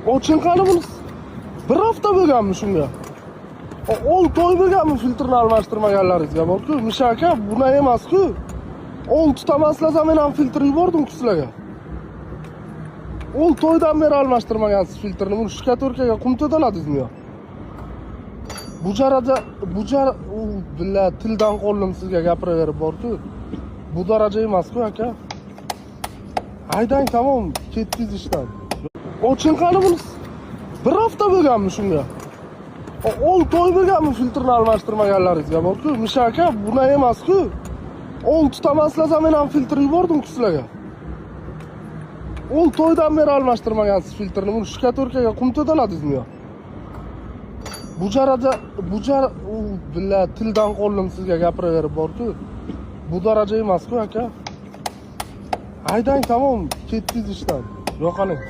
Ochinqani buni bir hafta bo'lganmi shunga? 6 oy bo'lganmi filtrni almashtirmaganlaringizga bor-ku. Misha aka, buna emas-ku. 6 tamaslaza men ham filtr yubordim-ku sizlarga. 6 oydan beri almashtirmagansiz filtrni. Buni shkatorkaga qum to'daladingizmi yo? Billa tildan qo'llim sizga gapiraverib bor-ku. Bu daraja emas-ku aka. Haydang, tamom, ketdingiz ishdan. Ochinqani buni bir hafta bo'lganmi shunga? 6 oy bo'lganmi filtrni almashtirmaganlaringizga bor-ku. Misha aka, buna emas-ku. 6 tamaslaza men ham filtr yubordim-ku sizlarga. 6 oydan beri almashtirmagansiz filtrni. Buni shkatorkaga qum to'daladingizmi yo? Billa tildan qo'llim sizga gapiraverib bor-ku. Bu daraja emas-ku aka. Haydang, tamom, ketdingiz ishdan. Yo'qoling.